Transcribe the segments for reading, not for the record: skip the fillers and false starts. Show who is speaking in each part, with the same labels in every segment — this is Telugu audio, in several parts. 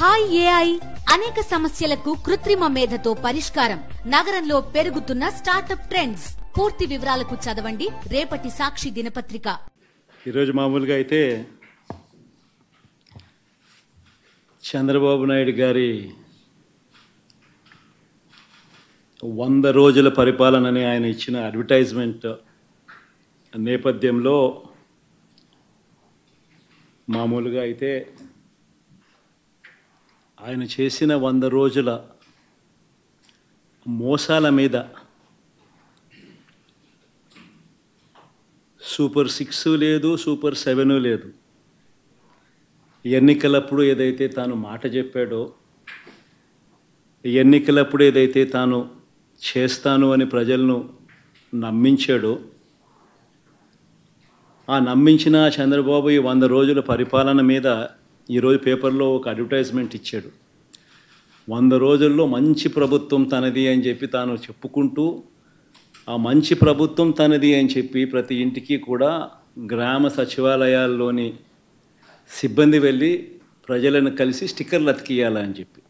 Speaker 1: హాయ్ ఏఐ అనేక సమస్యలకు కృత్రిమ మేధతో పరిష్కారం. నగరంలో పెరుగుతున్న స్టార్టప్ ట్రెండ్స్. పూర్తి వివరాలకు చదవండి రేపటి సాక్షి దినపత్రిక.
Speaker 2: ఈరోజు మామూలుగా అయితే చంద్రబాబు నాయుడు గారి 100 రోజుల పరిపాలనని ఆయన ఇచ్చిన అడ్వర్టైజ్మెంట్ నేపథ్యంలో మామూలుగా అయితే ఆయన చేసిన 100 రోజుల మోసాల మీద సూపర్ 6 లేదు, సూపర్ 7 లేదు. ఎన్నికలప్పుడు ఏదైతే తాను మాట చెప్పాడో, ఎన్నికలప్పుడు ఏదైతే తాను చేస్తాను అని ప్రజలను నమ్మించాడో, ఆ నమ్మించిన చంద్రబాబు ఈ 100 రోజుల పరిపాలన మీద ఈరోజు పేపర్లో ఒక అడ్వర్టైజ్మెంట్ ఇచ్చాడు. 100 రోజుల్లో మంచి ప్రభుత్వం తనది అని చెప్పి తాను చెప్పుకుంటూ, ఆ మంచి ప్రభుత్వం తనది అని చెప్పి ప్రతి ఇంటికి కూడా గ్రామ సచివాలయాల్లోని సిబ్బంది వెళ్ళి ప్రజలను కలిసి స్టిక్కర్లు అతికియాలని చెప్పి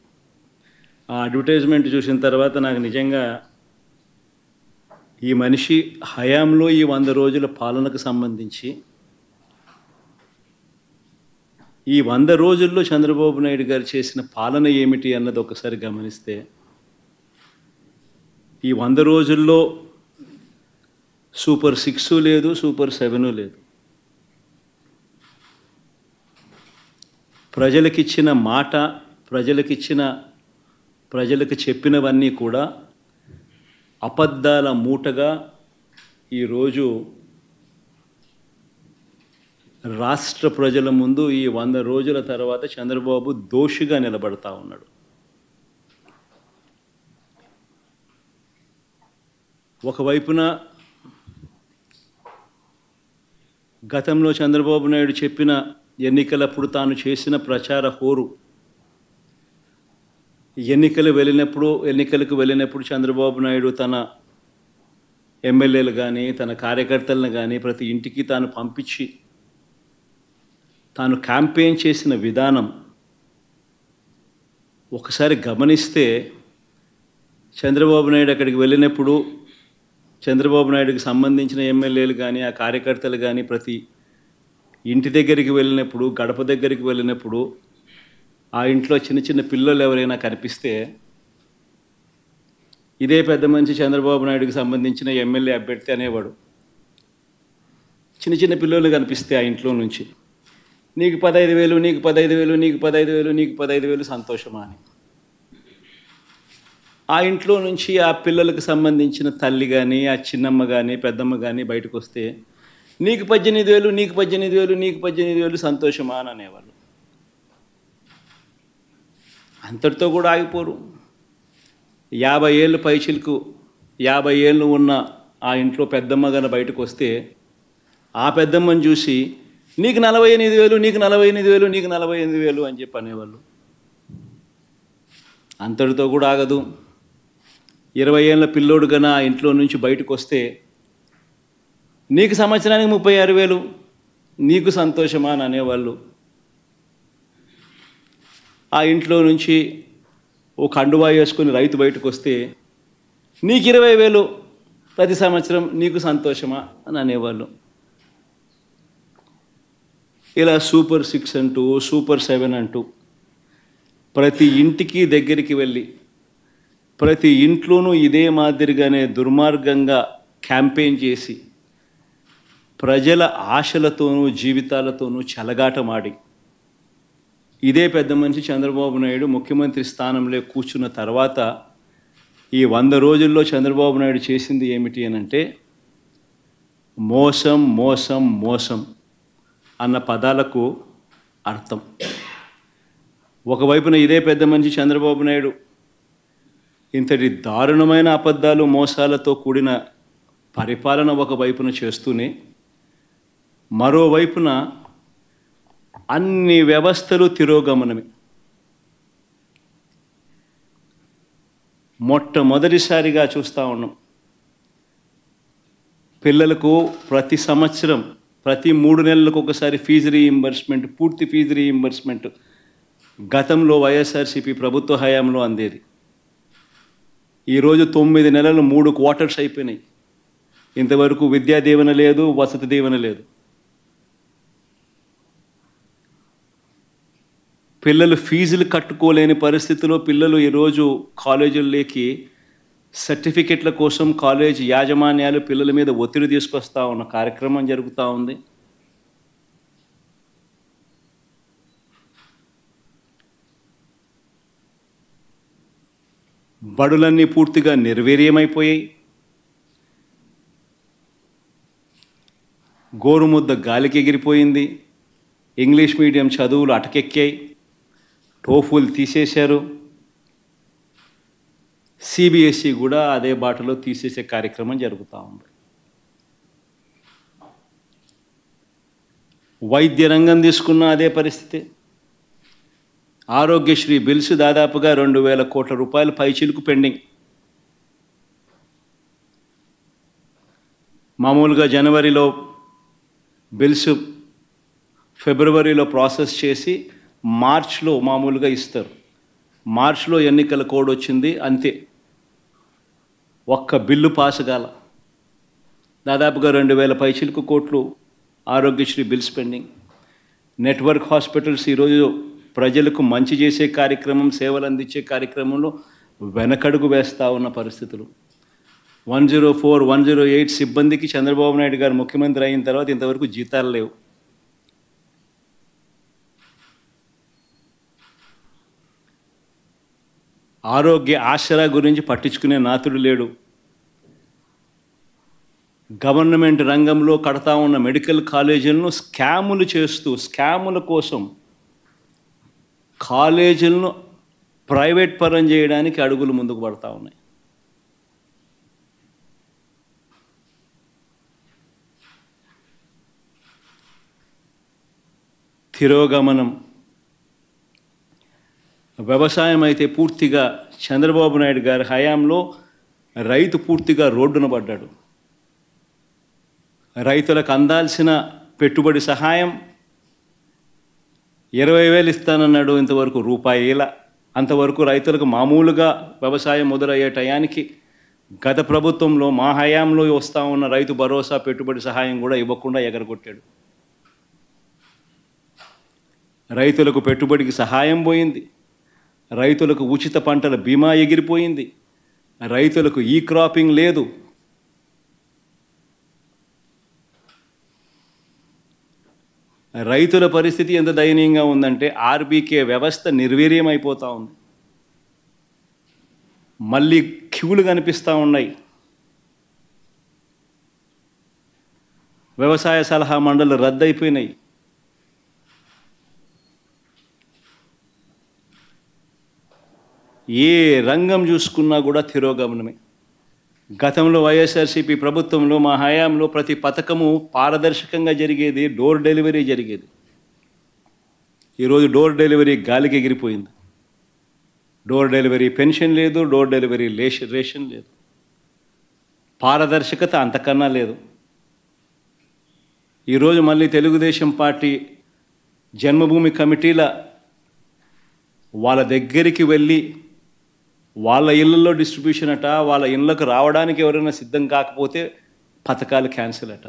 Speaker 2: ఆ అడ్వర్టైజ్మెంట్ చూసిన తర్వాత నాకు నిజంగా ఈ మనిషి హయాంలో ఈ 100 రోజుల పాలనకు సంబంధించి ఈ 100 రోజుల్లో చంద్రబాబు నాయుడు గారు చేసిన పాలన ఏమిటి అన్నది ఒకసారి గమనిస్తే, ఈ 100 రోజుల్లో సూపర్ 6 లేదు, సూపర్ 7 లేదు. ప్రజలకిచ్చిన మాట, ప్రజలకు చెప్పినవన్నీ కూడా అబద్ధాల మూటగా ఈరోజు రాష్ట్ర ప్రజల ముందు ఈ 100 రోజుల తర్వాత చంద్రబాబు దోషిగా నిలబడతా ఉన్నాడు. ఒకవైపున గతంలో చంద్రబాబు నాయుడు చెప్పిన ఎన్నికలప్పుడు తాను చేసిన ప్రచార హోరు, ఎన్నికలకు వెళ్ళినప్పుడు చంద్రబాబు నాయుడు తన ఎమ్మెల్యేలు కానీ తన కార్యకర్తలను కానీ ప్రతి ఇంటికి తాను పంపించి తాను క్యాంపెయిన్ చేసిన విధానం ఒకసారి గమనిస్తే, చంద్రబాబు నాయుడు అక్కడికి వెళ్ళినప్పుడు చంద్రబాబు నాయుడుకి సంబంధించిన ఎమ్మెల్యేలు కానీ ఆ కార్యకర్తలు కానీ ప్రతి ఇంటి దగ్గరికి వెళ్ళినప్పుడు, గడప దగ్గరికి వెళ్ళినప్పుడు ఆ ఇంట్లో చిన్న చిన్న పిల్లలు ఎవరైనా కనిపిస్తే, ఇదే పెద్ద మనిషి చంద్రబాబు నాయుడుకి సంబంధించిన ఎమ్మెల్యే అభ్యర్థి అనేవాడు. చిన్న చిన్న పిల్లలు కనిపిస్తే ఆ ఇంట్లో నుంచి, నీకు 15,000, నీకు 15,000, నీకు 15,000, నీకు 15,000 సంతోషమా అని. ఆ ఇంట్లో నుంచి ఆ పిల్లలకు సంబంధించిన తల్లి కానీ ఆ చిన్నమ్మ కానీ పెద్దమ్మ కానీ బయటకు వస్తే, నీకు 18,000, నీకు 18,000, నీకు 18,000 సంతోషమా అని అనేవాళ్ళు. అంతటితో కూడా ఆగిపోరు. 50 ఏళ్ళు పైచిలకు 50 ఏళ్ళు ఉన్న ఆ ఇంట్లో పెద్దమ్మ కానీ బయటకు వస్తే, ఆ పెద్దమ్మని చూసి నీకు 48,000, నీకు 48,000, నీకు 48,000 అని చెప్పి అనేవాళ్ళు. అంతటితో కూడా ఆగదు. 20 ఏళ్ళ పిల్లోడు కన్నా ఆ ఇంట్లో నుంచి బయటకు వస్తే, నీకు సంవత్సరానికి 36,000, నీకు సంతోషమా అని అనేవాళ్ళు. ఆ ఇంట్లో నుంచి ఓ కండువా వేసుకొని రైతు బయటకు వస్తే, నీకు 20,000 ప్రతి సంవత్సరం, నీకు సంతోషమా అని అనేవాళ్ళు. ఇలా సూపర్ 6 అంటూ, సూపర్ 7 అంటూ ప్రతి ఇంటికి దగ్గరికి వెళ్ళి ప్రతి ఇంట్లోనూ ఇదే మాదిరిగానే దుర్మార్గంగా క్యాంపెయిన్ చేసి ప్రజల ఆశలతోనూ జీవితాలతోనూ చెలగాటమాడి, ఇదే పెద్ద మనిషి చంద్రబాబు నాయుడు ముఖ్యమంత్రి స్థానంలో కూర్చున్న తర్వాత ఈ 100 రోజుల్లో చంద్రబాబు నాయుడు చేసింది ఏమిటి అనంటే, మోసం మోసం మోసం అన్న పదాలకు అర్థం. ఒకవైపున ఇదే పెద్ద మనిషి చంద్రబాబు నాయుడు ఇంతటి దారుణమైన అబద్ధాలు మోసాలతో కూడిన పరిపాలన ఒకవైపున చేస్తూనే, మరోవైపున అన్ని వ్యవస్థలు తిరోగమనమే. మొట్టమొదటిసారిగా చూస్తూ ఉన్నాం, పిల్లలకు ప్రతి సంవత్సరం ప్రతి 3 నెలలకు ఒకసారి ఫీజు రీయింబర్స్మెంట్, పూర్తి ఫీజు రీయింబర్స్మెంట్ గతంలో వైఎస్ఆర్సీపీ ప్రభుత్వ హయాంలో అందేది. ఈరోజు 9 నెలలు 3 క్వార్టర్స్ అయిపోయినాయి. ఇంతవరకు విద్యా దీవెన లేదు, వసతి దీవెన లేదు. పిల్లలు ఫీజులు కట్టుకోలేని పరిస్థితిలో పిల్లలు ఈరోజు కాలేజీల్లోకి సర్టిఫికెట్ల కోసం కాలేజ్ యాజమాన్యాలు పిల్లల మీద ఒత్తిడి తీసుకొస్తా ఉన్న కార్యక్రమం జరుగుతూ ఉంది. బడులన్నీ పూర్తిగా నిర్వీర్యమైపోయాయి. గోరుముద్ద గాలికి ఎగిరిపోయింది. ఇంగ్లీష్ మీడియం చదువులు అటకెక్కాయి. టోఫుల్ తీసేశారు. సిబిఎస్ఈ కూడా అదే బాటలో తీసేసే కార్యక్రమం జరుగుతూ ఉంది. వైద్య రంగం తీసుకున్న అదే పరిస్థితి. ఆరోగ్యశ్రీ బిల్స్ దాదాపుగా 2,000 కోట్ల రూపాయలు పైచిలుకు పెండింగ్. మామూలుగా జనవరిలో బిల్స్, ఫిబ్రవరిలో ప్రాసెస్ చేసి మార్చ్లో మామూలుగా ఇస్తారు. మార్చ్లో ఎన్నికల కోడ్ వచ్చింది, అంతే. ఒక్క బిల్లు పాస్ కాల. దాదాపుగా 2,000 పైచిలుకు కోట్లు Aarogyasri bills pending. Network hospitals ఈరోజు ప్రజలకు మంచి చేసే కార్యక్రమం, సేవలు అందించే కార్యక్రమంలో వెనకడుగు వేస్తూ ఉన్న పరిస్థితులు. 104, 108 సిబ్బందికి చంద్రబాబు నాయుడు గారు ముఖ్యమంత్రి అయిన తర్వాత ఇంతవరకు జీతాలు లేవు. ఆరోగ్య ఆసరా గురించి పట్టించుకునే నాతుడు లేడు. గవర్నమెంట్ రంగంలో కడతా ఉన్న మెడికల్ కాలేజీలను స్కాములు చేస్తూ, స్కాముల కోసం కాలేజీలను ప్రైవేట్ పరం చేయడానికి అడుగులు ముందుకు పడతా ఉన్నాయి. తిరోగమనం. వ్యవసాయం అయితే పూర్తిగా చంద్రబాబు నాయుడు గారి హయాంలో రైతు పూర్తిగా రోడ్డున పడ్డాడు. రైతులకు అందాల్సిన పెట్టుబడి సహాయం 20,000 ఇస్తానన్నాడు, ఇంతవరకు రూపాయిల. అంతవరకు రైతులకు మామూలుగా వ్యవసాయం మొదలయ్యే టయానికి గత ప్రభుత్వంలో మా హయాంలో వస్తూ ఉన్న రైతు భరోసా పెట్టుబడి సహాయం కూడా ఇవ్వకుండా ఎగరగొట్టాడు. రైతులకు పెట్టుబడికి సహాయం పోయింది. రైతులకు ఉచిత పంటల బీమా ఎగిరిపోయింది. రైతులకు ఈ క్రాపింగ్ లేదు. రైతుల పరిస్థితి ఎంత దయనీయంగా ఉందంటే ఆర్బీకే వ్యవస్థ నిర్వీర్యం అయిపోతూ ఉంది. మళ్ళీ క్యూలు కనిపిస్తూ ఉన్నాయి. వ్యవసాయ సలహా మండళ్ళు రద్దయిపోయినాయి. ఏ రంగం చూసుకున్నా కూడా తిరోగమనమే. గతంలో వైఎస్ఆర్సీపీ ప్రభుత్వంలో మా హయాంలో ప్రతి పథకము పారదర్శకంగా జరిగేది, డోర్ డెలివరీ జరిగేది. ఈరోజు డోర్ డెలివరీ గాలికి ఎగిరిపోయింది. డోర్ డెలివరీ పెన్షన్ లేదు, డోర్ డెలివరీ రేషన్ లేదు. పారదర్శకత అంతకన్నా లేదు. ఈరోజు మళ్ళీ తెలుగుదేశం పార్టీ జన్మభూమి కమిటీల వాళ్ళ దగ్గరికి వెళ్ళి వాళ్ళ ఇళ్ళల్లో డిస్ట్రిబ్యూషన్ అట, వాళ్ళ ఇళ్ళకు రావడానికి ఎవరైనా సిద్ధం కాకపోతే పథకాలు క్యాన్సిల్ అట.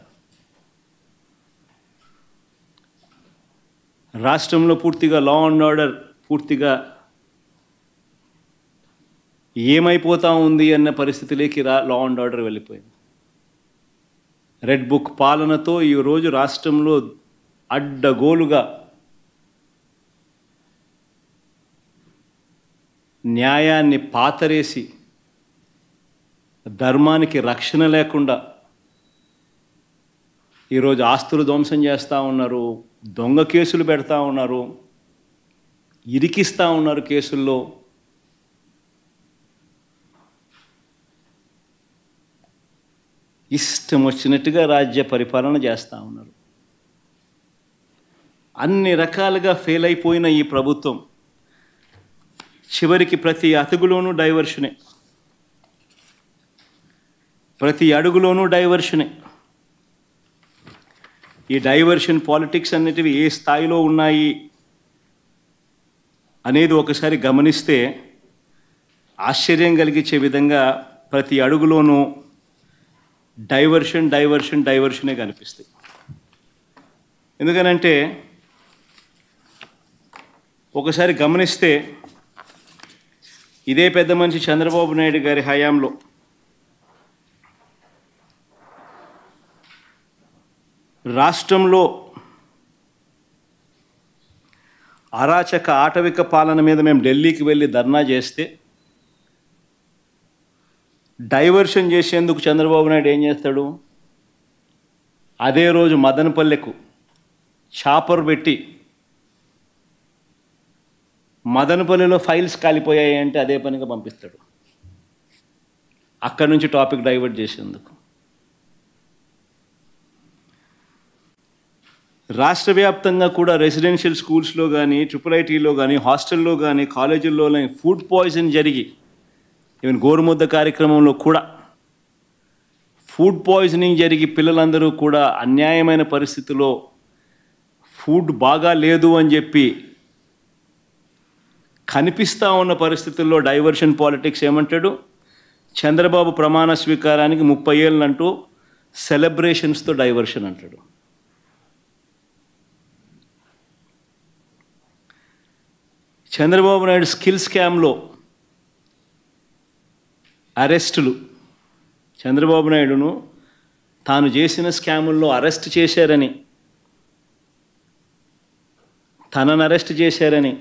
Speaker 2: రాష్ట్రంలో పూర్తిగా లా అండ్ ఆర్డర్ పూర్తిగా ఏమైపోతా ఉంది అన్న పరిస్థితిలోకి లా అండ్ ఆర్డర్ వెళ్ళిపోయింది. రెడ్ బుక్ పాలనతో ఈరోజు రాష్ట్రంలో అడ్డగోలుగా న్యాయాన్ని పాతరేసి ధర్మానికి రక్షణ లేకుండా ఈరోజు ఆస్తులు ధ్వంసం చేస్తూ ఉన్నారు, దొంగ కేసులు పెడతా ఉన్నారు, ఇరికిస్తూ ఉన్నారు కేసుల్లో. ఇష్టం వచ్చినట్టుగా రాజ్య పరిపాలన చేస్తూ ఉన్నారు. అన్ని రకాలుగా ఫెయిల్ అయిపోయిన ఈ ప్రభుత్వం చివరికి ప్రతి అతుగులోనూ డైవర్షనే, ప్రతి అడుగులోనూ డైవర్షనే. ఈ డైవర్షన్ పాలిటిక్స్ అన్నిటివి ఏ స్థాయిలో ఉన్నాయి అనేది ఒకసారి గమనిస్తే ఆశ్చర్యం కలిగించే విధంగా ప్రతి అడుగులోనూ డైవర్షనే కనిపిస్తాయి. ఎందుకనంటే ఒకసారి గమనిస్తే ఇదే పెద్ద మనిషి చంద్రబాబు నాయుడు గారి హయాంలో రాష్ట్రంలో అరాచక ఆటవిక పాలన మీద మేము ఢిల్లీకి వెళ్ళి ధర్నా చేస్తే డైవర్షన్ చేసేందుకు చంద్రబాబు నాయుడు ఏం చేస్తాడు? అదే రోజు మదనపల్లెకు చాపర్ పెట్టి మదనపల్లిలో ఫైల్స్ కాలిపోయాయి అంటే అదే పనిగా పంపిస్తాడు, అక్కడి నుంచి టాపిక్ డైవర్ట్ చేసేందుకు. రాష్ట్ర వ్యాప్తంగా కూడా రెసిడెన్షియల్ స్కూల్స్లో కానీ, IIITలో కానీ, హాస్టల్లో కానీ, కాలేజీల్లో కానీ ఫుడ్ పాయిజన్ జరిగి, ఈవెన్ గోరుముద్ద కార్యక్రమంలో కూడా ఫుడ్ పాయిజనింగ్ జరిగి పిల్లలందరూ కూడా అన్యాయమైన పరిస్థితిలో ఫుడ్ బాగా లేదు అని చెప్పి కనిపిస్తూ ఉన్న పరిస్థితుల్లో డైవర్షన్ పాలిటిక్స్ ఏమంటాడు? చంద్రబాబు ప్రమాణ స్వీకారానికి 30 ఏళ్ళు అంటూ సెలబ్రేషన్స్తో డైవర్షన్ అంటాడు. చంద్రబాబు నాయుడు స్కిల్ స్కామ్లో అరెస్టులు, చంద్రబాబు నాయుడును తాను చేసిన స్కాముల్లో అరెస్ట్ చేశారని, తనను అరెస్ట్ చేశారని,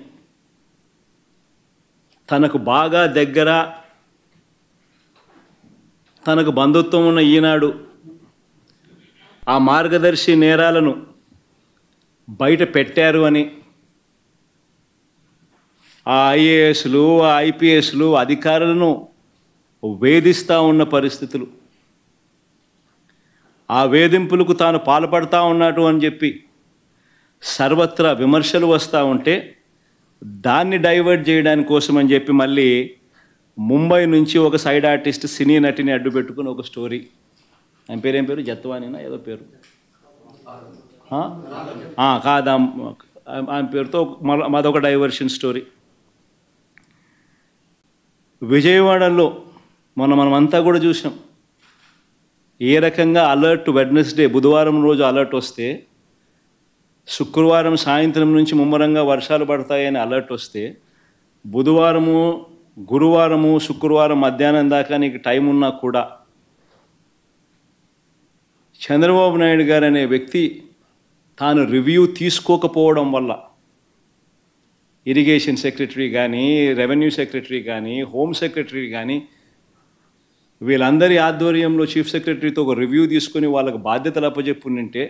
Speaker 2: తనకు బాగా దగ్గర, తనకు బంధుత్వం ఉన్న ఈనాడు ఆ మార్గదర్శి నేరాలను బయట పెట్టారు అని ఆ ఐఏఎస్లు, ఆ ఐపీఎస్లు అధికారులను వేధిస్తూ ఉన్న పరిస్థితులు, ఆ వేధింపులకు తాను పాల్పడతా ఉన్నాడు అని చెప్పి సర్వత్రా విమర్శలు వస్తూ ఉంటే దాన్ని డైవర్ట్ చేయడానికి కోసం అని చెప్పి మళ్ళీ ముంబై నుంచి ఒక సైడ్ ఆర్టిస్ట్ సినీ నటిని అడ్డు పెట్టుకుని ఒక స్టోరీ, ఆయన పేరేం పేరు, జత్వానినా ఏదో పేరు కాదా, ఆయన పేరుతో మరొక డైవర్షన్ స్టోరీ. విజయవాడలో మనమంతా కూడా చూసాం ఏ రకంగా అలర్ట్. వెడ్నెస్డే బుధవారం రోజు అలర్ట్ వస్తే శుక్రవారం సాయంత్రం నుంచి ముమ్మరంగా వర్షాలు పడతాయని అలర్ట్ వస్తే బుధవారము, గురువారము, శుక్రవారం మధ్యాహ్నం దాకా నీకు టైం ఉన్నా కూడా చంద్రబాబు నాయుడు గారు అనే వ్యక్తి తాను రివ్యూ తీసుకోకపోవడం వల్ల ఇరిగేషన్ సెక్రటరీ కానీ, రెవెన్యూ సెక్రటరీ కానీ, హోమ్ సెక్రటరీ కానీ వీళ్ళందరి ఆధ్వర్యంలో చీఫ్ సెక్రటరీతో ఒక రివ్యూ తీసుకొని వాళ్ళకు బాధ్యతలు అప్పచెప్పుంటే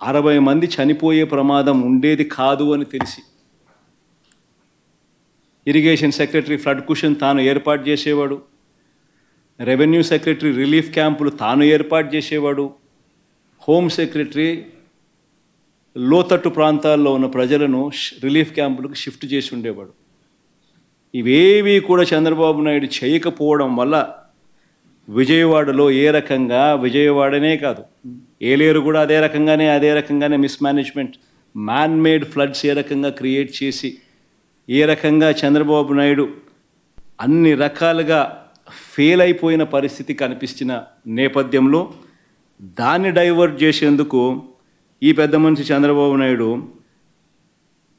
Speaker 2: 60 మంది చనిపోయే ప్రమాదం ఉండేది కాదు అని తెలిసి ఇరిగేషన్ సెక్రటరీ ఫ్లడ్ కుషన్ తాను ఏర్పాటు చేసేవాడు, రెవెన్యూ సెక్రటరీ రిలీఫ్ క్యాంపులు తాను ఏర్పాటు చేసేవాడు, హోమ్ సెక్రటరీ లోతట్టు ప్రాంతాల్లో ఉన్న ప్రజలను రిలీఫ్ క్యాంపులకు షిఫ్ట్ చేసి ఉండేవాడు. ఇవేవి కూడా చంద్రబాబు నాయుడు చేయకపోవడం వల్ల విజయవాడలో ఏ రకంగా, విజయవాడనే కాదు ఏలేరు కూడా అదే రకంగానే మిస్మేనేజ్మెంట్, మ్యాన్ మేడ్ ఫ్లడ్స్ ఏ రకంగా క్రియేట్ చేసి ఏ రకంగా చంద్రబాబు నాయుడు అన్ని రకాలుగా ఫెయిల్ అయిపోయిన పరిస్థితి కనిపించిన నేపథ్యంలో దాన్ని డైవర్ట్ చేసేందుకు ఈ పెద్ద మనిషి చంద్రబాబు నాయుడు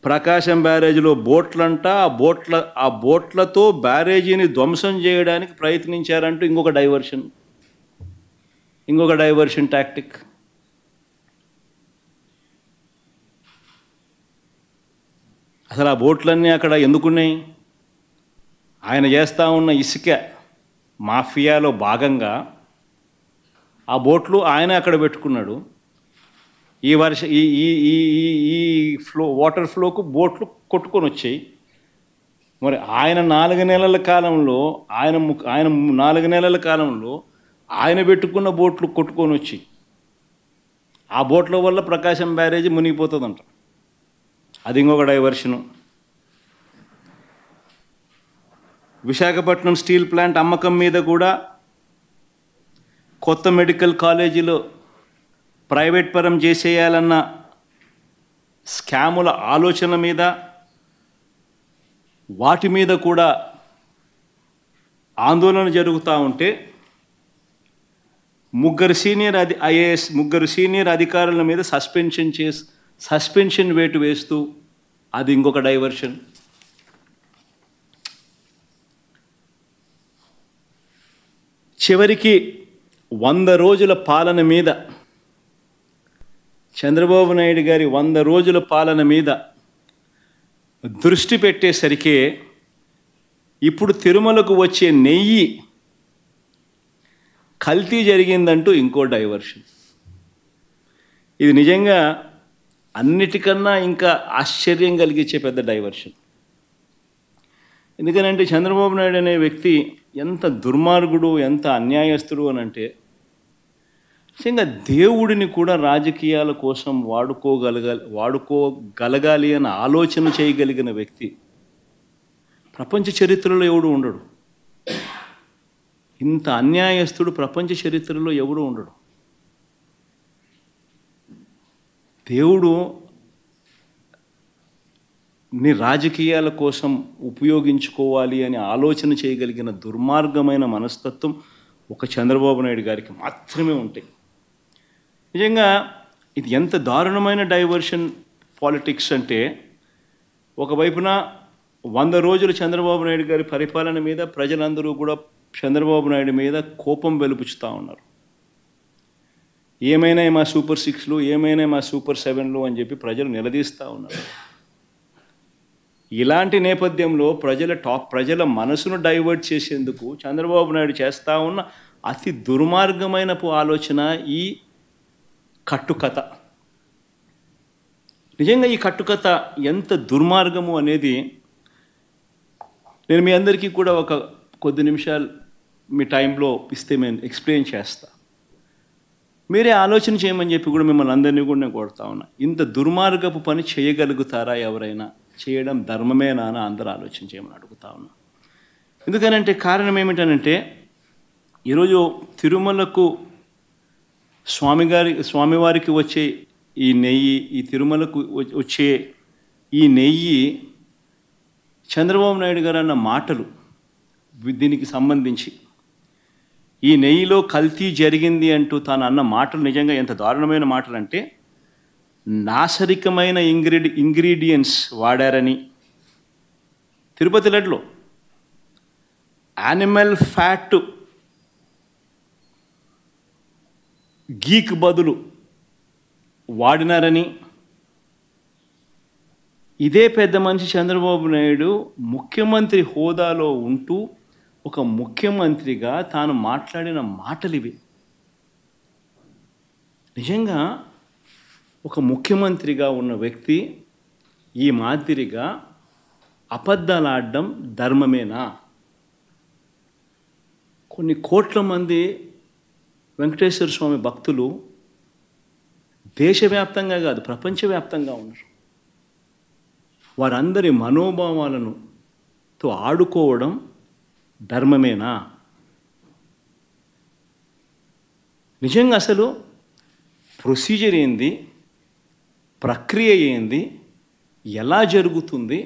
Speaker 2: ప్రకాశం బ్యారేజీలో బోట్లంట, ఆ బోట్లతో బ్యారేజీని ధ్వంసం చేయడానికి ప్రయత్నించారంటూ ఇంకొక డైవర్షన్ టాక్టిక్. అసలు ఆ బోట్లన్నీ అక్కడ ఎందుకున్నాయి? ఆయన చేస్తూ ఉన్న ఇసుక మాఫియాలో భాగంగా ఆ బోట్లు ఆయన అక్కడ పెట్టుకున్నాడు. ఈ వాటర్ ఫ్లోకు బోట్లు కొట్టుకొని వచ్చాయి. మరి ఆయన 4 నెలల కాలంలో ఆయన పెట్టుకున్న బోట్లు కొట్టుకొని వచ్చి ఆ బోట్ల వల్ల ప్రకాశం బ్యారేజీ మునిగిపోతుందంట. అది ఇంకొక డైవర్షను. విశాఖపట్నం స్టీల్ ప్లాంట్ అమ్మకం మీద కూడా కొత్త మెడికల్ కాలేజీలో ప్రైవేట్ పరం చేసేయాలన్న స్కాముల ఆలోచన మీద వాటి మీద కూడా ఆందోళన జరుగుతూ ఉంటే ముగ్గురు సీనియర్ అధికారుల మీద సస్పెన్షన్ వేటు వేస్తూ అది ఇంకొక డైవర్షన్. చివరికి 100 రోజుల పాలన మీద చంద్రబాబు నాయుడు గారి 100 రోజుల పాలన మీద దృష్టి పెట్టేసరికి ఇప్పుడు తిరుమలకు వచ్చే నెయ్యి కల్తీ జరిగిందంటూ ఇంకో డైవర్షన్. ఇది నిజంగా అన్నిటికన్నా ఇంకా ఆశ్చర్యం కలిగించే పెద్ద డైవర్షన్. ఎందుకనంటే చంద్రబాబు నాయుడు అనే వ్యక్తి ఎంత దుర్మార్గుడు, ఎంత అన్యాయస్తుడు అని అంటే, నిజంగా దేవుడిని కూడా రాజకీయాల కోసం వాడుకోగలగాలి అని ఆలోచన చేయగలిగిన వ్యక్తి ప్రపంచ చరిత్రలో ఎవడు ఉండడు. ఇంత అన్యాయస్తుడు ప్రపంచ చరిత్రలో ఎవడు ఉండడు. దేవుడు ని రాజకీయాల కోసం ఉపయోగించుకోవాలి అని ఆలోచన చేయగలిగిన దుర్మార్గమైన మనస్తత్వం ఒక చంద్రబాబు నాయుడు గారికి మాత్రమే ఉంటాయి. నిజంగా ఇది ఎంత దారుణమైన డైవర్షన్ పాలిటిక్స్ అంటే, ఒకవైపున 100 రోజులు చంద్రబాబు నాయుడు గారి పరిపాలన మీద ప్రజలందరూ కూడా చంద్రబాబు నాయుడు మీద కోపం వెలుపుచుతూ ఉన్నారు. ఏమైనా మా సూపర్ 6లు, ఏమైనా మా సూపర్ 7లు అని చెప్పి ప్రజలు నిలదీస్తూ ఉన్నారు. ఇలాంటి నేపథ్యంలో ప్రజల మనసును డైవర్ట్ చేసేందుకు చంద్రబాబు నాయుడు చేస్తూ ఉన్న అతి దుర్మార్గమైన ఆలోచన ఈ కట్టుకథ. నిజంగా ఈ కట్టుకథ ఎంత దుర్మార్గము అనేది నేను మీ అందరికీ కూడా ఒక కొద్ది నిమిషాలు మీ టైంలో ఇస్తే నేను ఎక్స్ప్లెయిన్ చేస్తా. మీరే ఆలోచన చేయమని చెప్పి కూడా మిమ్మల్ని అందరినీ కూడా నేను కొడతా ఉన్నా. ఇంత దుర్మార్గపు పని చేయగలుగుతారా ఎవరైనా? చేయడం ధర్మమేనా అని అందరూ ఆలోచన చేయమని అడుగుతా ఉన్నా. ఎందుకనంటే కారణం ఏమిటనంటే, ఈరోజు తిరుమలకు స్వామివారికి వచ్చే ఈ నెయ్యి, ఈ తిరుమలకు వచ్చే ఈ నెయ్యి చంద్రబాబు నాయుడు గారు అన్న మాటలు దీనికి సంబంధించి, ఈ నెయ్యిలో కల్తీ జరిగింది అంటూ తాను అన్న మాటలు నిజంగా ఎంత దారుణమైన మాటలు అంటే, నాసరికమైన ఇంగ్రీడియంట్స్ వాడారని, తిరుపతి లడ్డులో యానిమల్ ఫ్యాట్ గీక్ బదులు వాడినారని, ఇదే పెద్ద మనిషి చంద్రబాబు నాయుడు ముఖ్యమంత్రి హోదాలో ఉంటూ ఒక ముఖ్యమంత్రిగా తాను మాట్లాడిన మాటలు ఇవి. నిజంగా ఒక ముఖ్యమంత్రిగా ఉన్న వ్యక్తి ఈ మాదిరిగా అబద్ధాలు ఆడడం ధర్మమేనా? కొన్ని కోట్ల మంది వెంకటేశ్వర స్వామి భక్తులు దేశవ్యాప్తంగా కాదు ప్రపంచవ్యాప్తంగా ఉన్నారు. వారందరి మనోభావాలతో ఆడుకోవడం ధర్మమేనా? నిజంగా అసలు ప్రొసీజర్ ఏంది, ప్రక్రియ ఏంది, ఎలా జరుగుతుంది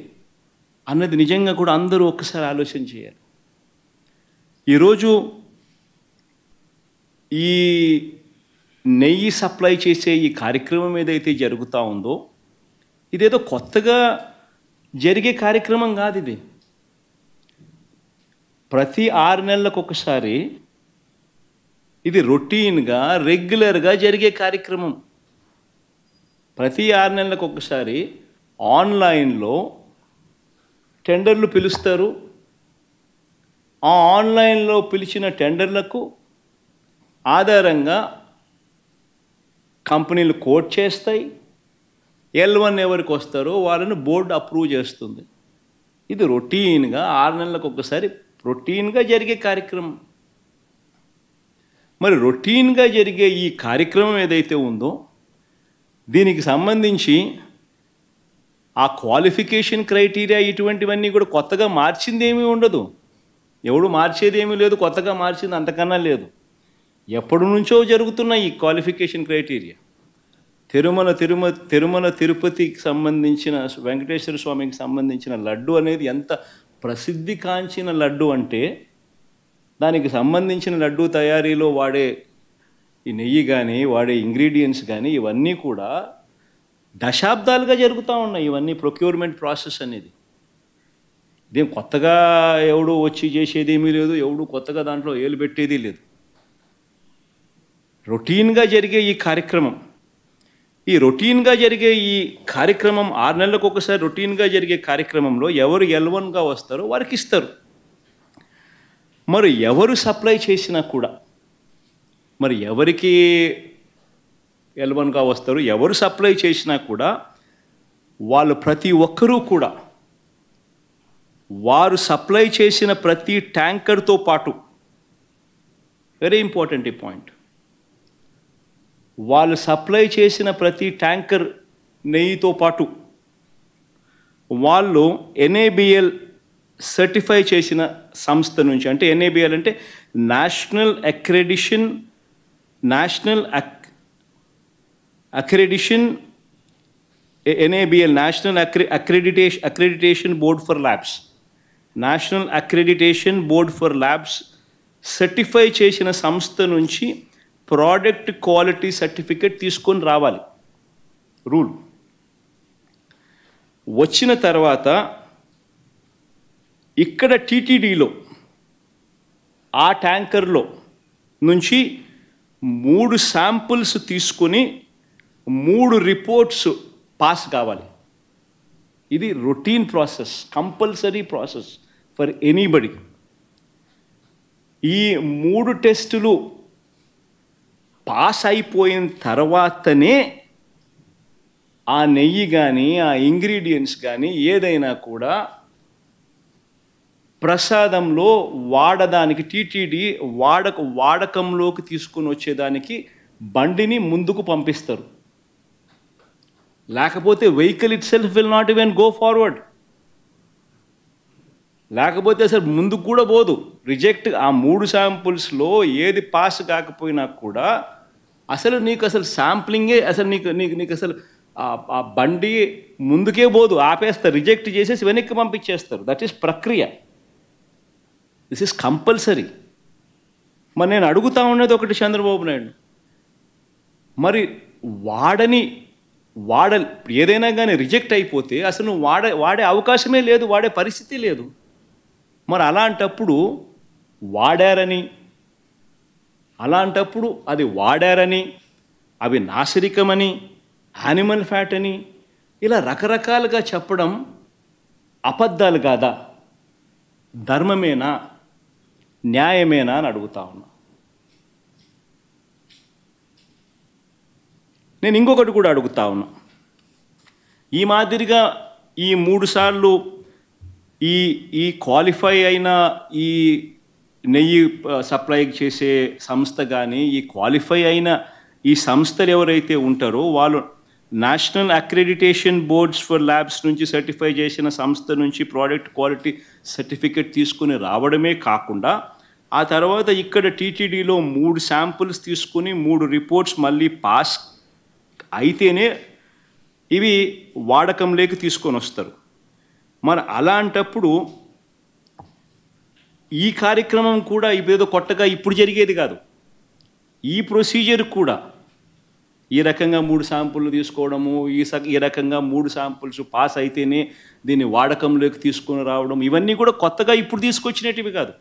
Speaker 2: అన్నది నిజంగా కూడా అందరూ ఒక్కసారి ఆలోచన చేయాలి. ఈరోజు ఈ నెయ్యి సప్లై చేసే ఈ కార్యక్రమం ఏదైతే జరుగుతూ ఉందో, ఇదేదో కొత్తగా జరిగే కార్యక్రమం కాదు. ఇది ప్రతి 6 నెలలకు ఒకసారి ఇది రొటీన్గా రెగ్యులర్గా జరిగే కార్యక్రమం. ప్రతి 6 నెలలకు ఒకసారి ఆన్లైన్లో టెండర్లు పిలుస్తారు. ఆ ఆన్లైన్లో పిలిచిన టెండర్లకు ఆధారంగా కంపెనీలు కోట్ చేస్తాయి. L1 ఎవరికి వస్తారో వాళ్ళని బోర్డు అప్రూవ్ చేస్తుంది. ఇది రొటీన్గా 6 నెలలకు ఒకసారి రొటీన్గా జరిగే కార్యక్రమం. మరి రొటీన్గా జరిగే ఈ కార్యక్రమం ఏదైతే ఉందో, దీనికి సంబంధించి ఆ క్వాలిఫికేషన్ క్రైటీరియా ఇటువంటివన్నీ కూడా కొత్తగా మార్చింది ఏమీ ఉండదు. ఎవడు మార్చేది ఏమీ లేదు, కొత్తగా మార్చింది అంతకన్నా లేదు. ఎప్పటి నుంచో జరుగుతున్న ఈ క్వాలిఫికేషన్ క్రైటీరియా తిరుమల తిరుపతికి సంబంధించిన వెంకటేశ్వర స్వామికి సంబంధించిన లడ్డు అనేది ఎంత ప్రసిద్ధికాంచిన లడ్డు అంటే దానికి సంబంధించిన లడ్డు తయారీలో వాడే ఈ నెయ్యి కానీ వాడే ఇంగ్రీడియంట్స్ కానీ ఇవన్నీ కూడా దశాబ్దాలుగా జరుగుతూ ఉన్నాయి. ఇవన్నీ ప్రొక్యూర్మెంట్ ప్రాసెస్ అనేది ఇదేం కొత్తగా ఎవడు వచ్చి చేసేది ఏమీ లేదు, ఎవడు కొత్తగా దాంట్లో ఏలు పెట్టేది లేదు. రొటీన్గా జరిగే ఈ కార్యక్రమం 6 నెలలకు ఒకసారి రొటీన్గా జరిగే కార్యక్రమంలో ఎవరు L1గా వస్తారో వారికి ఇస్తారు. మరి ఎవరు సప్లై చేసినా కూడా, మరి ఎవరికి L1గా వస్తారు, ఎవరు సప్లై చేసినా కూడా వాళ్ళు ప్రతి ఒక్కరూ కూడా వారు సప్లై చేసిన ప్రతి ట్యాంకర్తో పాటు, వెరీ ఇంపార్టెంట్ ఈ పాయింట్, వాళ్ళు సప్లై చేసిన ప్రతి ట్యాంకర్ నెయ్యితో పాటు వాళ్ళు NABL సర్టిఫై చేసిన సంస్థ నుంచి, అంటే NABL అంటే national accreditation NABL national accreditation board for labs, national accreditation board for labs certify చేసిన సంస్థ నుంచి ప్రోడక్ట్ క్వాలిటీ సర్టిఫికేట్ తీసుకొని రావాలి. రూల్ వచ్చిన తర్వాత ఇక్కడ TTDలో ఆ ట్యాంకర్లో నుంచి 3 శాంపుల్స్ తీసుకొని 3 రిపోర్ట్స్ పాస్ కావాలి. ఇది routine process, compulsory process for anybody. ఈ 3 టెస్టులు పాస్ అయిపోయిన తర్వాతనే ఆ నెయ్యి కానీ ఆ ఇంగ్రీడియంట్స్ కానీ ఏదైనా కూడా ప్రసాదంలో వాడడానికి TTD వాడకంలోకి తీసుకుని వచ్చేదానికి బండిని ముందుకు పంపిస్తారు. లేకపోతే vehicle it self will not even go forward. లేకపోతే అసలు ముందుకు కూడా పోదు. రిజెక్ట్ ఆ 3 శాంపుల్స్లో ఏది పాస్ కాకపోయినా కూడా అసలు నీకు అసలు శాంప్లింగే అసలు నీకు అసలు ఆ బండి ముందుకే పోదు, ఆపేస్తారు, రిజెక్ట్ చేసేసి వెనక్కి పంపించేస్తారు. దట్ ఈస్ ప్రక్రియ. This is compulsory. మరి నేను అడుగుతా ఉన్నది ఒకటి చంద్రబాబు నాయుడు, మరి ఏదైనా కానీ రిజెక్ట్ అయిపోతే అసలు నువ్వు వాడే అవకాశమే లేదు, వాడే పరిస్థితి లేదు. మరి అలాంటప్పుడు అది వాడారని, అవి నాసిరికమని, యానిమల్ ఫ్యాట్ అని ఇలా రకరకాలుగా చెప్పడం అబద్ధాలు కాదా? ధర్మమేనా, న్యాయమేనా అని అడుగుతా ఉన్నా. నేను ఇంకొకటి కూడా అడుగుతా ఉన్నా. ఈ మాదిరిగా ఈ 3 సార్లు ఈ క్వాలిఫై అయిన ఈ నెయ్యి సప్లై చేసే సంస్థ కానీ, ఈ క్వాలిఫై అయిన ఈ సంస్థలు ఎవరైతే ఉంటారో వాళ్ళు national accreditation boards for labs నుంచి సర్టిఫై చేసిన సంస్థ నుంచి ప్రోడక్ట్ క్వాలిటీ సర్టిఫికేట్ తీసుకుని రావడమే కాకుండా ఆ తర్వాత ఇక్కడ TTDలో 3 శాంపుల్స్ తీసుకుని 3 రిపోర్ట్స్ మళ్ళీ పాస్ అయితేనే ఇవి వాడకంలోకి తీసుకొని వస్తారు. మరి అలాంటప్పుడు ఈ కార్యక్రమం కూడా ఇదేదో కొత్తగా ఇప్పుడు జరిగేది కాదు. ఈ ప్రొసీజర్ కూడా ఈ రకంగా 3 శాంపుల్ తీసుకోవడము, ఈ రకంగా 3 శాంపుల్స్ పాస్ అయితేనే దీన్ని వాడకంలోకి తీసుకొని రావడం, ఇవన్నీ కూడా కొత్తగా ఇప్పుడు తీసుకొచ్చినటివి కాదు.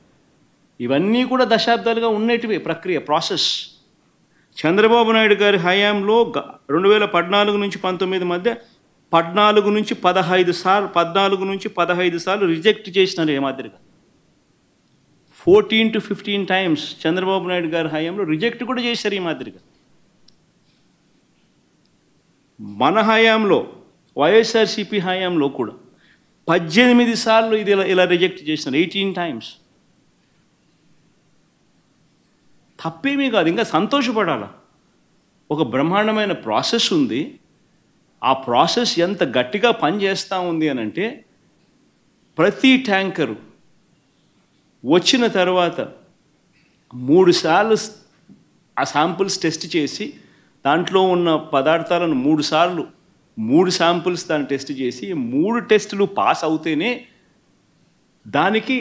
Speaker 2: ఇవన్నీ కూడా దశాబ్దాలుగా ఉన్నటివి ప్రక్రియ, ప్రాసెస్. చంద్రబాబు నాయుడు గారి హయాంలో 2014 నుంచి 19 మధ్య 14 నుంచి 15 సార్లు రిజెక్ట్ చేసినారు. ఏ మాదిరిగా 14 to 15 times చంద్రబాబు నాయుడు గారి హయాంలో రిజెక్ట్ కూడా చేశారు. ఈ మాదిరిగా మన హయాంలో వైఎస్ఆర్సీపీ హయాంలో కూడా 18 సార్లు ఇది ఇలా రిజెక్ట్ చేసినారు. 18 times. తప్పేమీ కాదు, ఇంకా సంతోషపడాలా. ఒక బ్రహ్మాండమైన ప్రాసెస్ ఉంది. ఆ ప్రాసెస్ ఎంత గట్టిగా పనిచేస్తూ ఉంది అని అంటే ప్రతి ట్యాంకరు వచ్చిన తర్వాత 3 సార్లు ఆ శాంపుల్స్ టెస్ట్ చేసి దాంట్లో ఉన్న పదార్థాలను 3 సార్లు 3 శాంపుల్స్ దాన్ని టెస్ట్ చేసి 3 టెస్టులు పాస్ అవుతేనే దానికి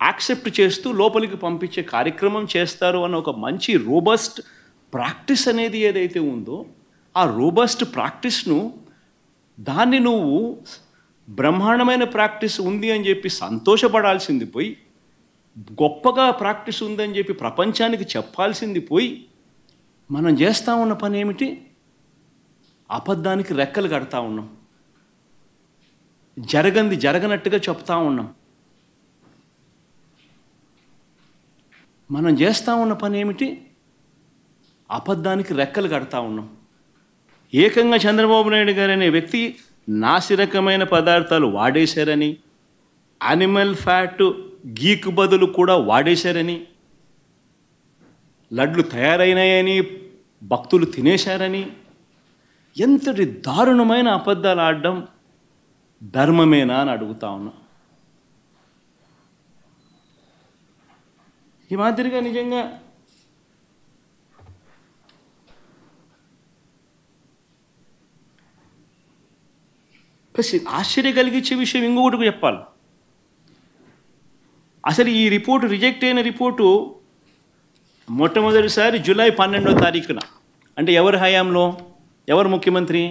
Speaker 2: యాక్సెప్ట్ చేస్తూ లోపలికి పంపించే కార్యక్రమం చేస్తారు అన్న ఒక మంచి రోబస్ట్ ప్రాక్టీస్ అనేది ఏదైతే ఉందో ఆ రోబస్ట్ ప్రాక్టీస్ను దాన్ని నువ్వు బ్రహ్మాండమైన ప్రాక్టీస్ ఉంది అని చెప్పి సంతోషపడాల్సింది పోయి గొప్పగా ప్రాక్టీస్ ఉందని చెప్పి ప్రపంచానికి చెప్పాల్సింది పోయి మనం చేస్తూ ఉన్న పని ఏమిటి? అబద్ధానికి రెక్కలు కడతా ఉన్నాం, జరగనట్టుగా చెప్తా ఉన్నాం. మనం చేస్తూ ఉన్న పని ఏమిటి? అబద్ధానికి రెక్కలు కడతా ఉన్నాం. ఏకంగా చంద్రబాబు నాయుడు గారు అనే వ్యక్తి నాసిరకమైన పదార్థాలు వాడేశారని, యానిమల్ ఫ్యాట్ గీకు బదులు కూడా వాడేశారని, లడ్లు తయారైనాయని భక్తులు తినేశారని, ఎంతటి దారుణమైన అబద్ధాలు ఆడడం ధర్మమేనా అని అడుగుతా ఉన్నా. ఈ మాదిరిగా నిజంగా ఆశ్చర్య కలిగించే విషయం ఇంకొకటి చెప్పాలి. అసలు ఈ రిపోర్టు రిజెక్ట్ అయిన రిపోర్టు మొట్టమొదటిసారి జూలై 12వ తారీఖున, అంటే ఎవరి హయాంలో, ఎవరు ముఖ్యమంత్రి?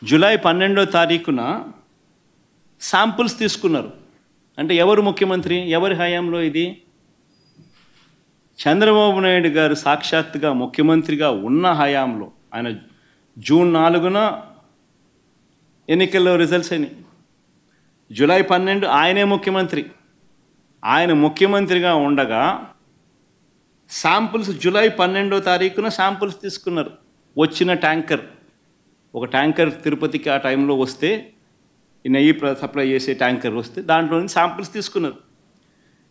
Speaker 2: జూలై 12వ తారీఖున శాంపుల్స్ తీసుకున్నారు. అంటే ఎవరు ముఖ్యమంత్రి, ఎవరి హయాంలో ఇది? చంద్రబాబు నాయుడు గారు సాక్షాత్తుగా ముఖ్యమంత్రిగా ఉన్న హయాంలో. ఆయన జూన్ 4న ఎన్నికల్లో రిజల్ట్స్ అయినాయి. జూలై 12 ఆయనే ముఖ్యమంత్రి. ఆయన ముఖ్యమంత్రిగా ఉండగా శాంపుల్స్ జూలై 12వ తారీఖున శాంపుల్స్ తీసుకున్నారు. వచ్చిన ట్యాంకర్, ఒక ట్యాంకర్ తిరుపతికి ఆ టైంలో వస్తే, ఈ నెయ్యి సప్లై చేసే ట్యాంకర్ వస్తే దాంట్లో నుంచి శాంపుల్స్ తీసుకున్నారు.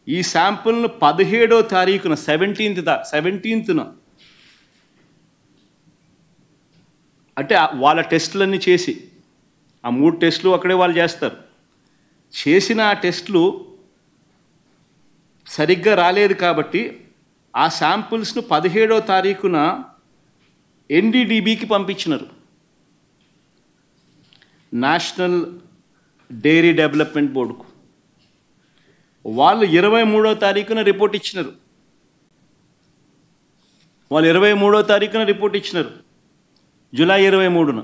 Speaker 2: ఈ శాంపుల్ను 17వ తారీఖున 17న అంటే వాళ్ళ టెస్టులన్నీ చేసి, ఆ 3 టెస్టులు అక్కడే వాళ్ళు చేస్తారు, చేసిన ఆ టెస్టులు సరిగ్గా రాలేదు కాబట్టి ఆ శాంపుల్స్ను 17వ తారీఖున ఎన్డీడీబీకి పంపించినారు, నేషనల్ డైరీ డెవలప్మెంట్ బోర్డుకు. వాళ్ళు 23వ తారీఖున రిపోర్ట్ ఇచ్చినారు. జూలై 23న.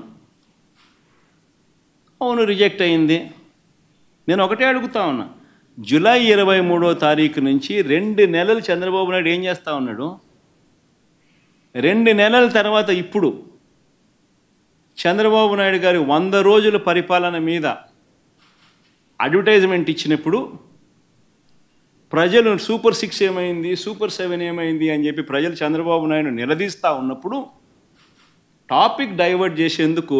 Speaker 2: అవును, రిజెక్ట్ అయింది. నేను ఒకటే అడుగుతా ఉన్నా, జూలై 23వ తారీఖు నుంచి 2 నెలలు చంద్రబాబు నాయుడు ఏం చేస్తూ ఉన్నాడు? 2 నెలల తర్వాత ఇప్పుడు చంద్రబాబు నాయుడు గారి 100 రోజుల పరిపాలన మీద అడ్వర్టైజ్మెంట్ ఇచ్చినప్పుడు ప్రజలు సూపర్ 6 ఏమైంది, సూపర్ 7 ఏమైంది అని చెప్పి ప్రజలు చంద్రబాబు నాయుడు నిలదీస్తూ ఉన్నప్పుడు టాపిక్ డైవర్ట్ చేసేందుకు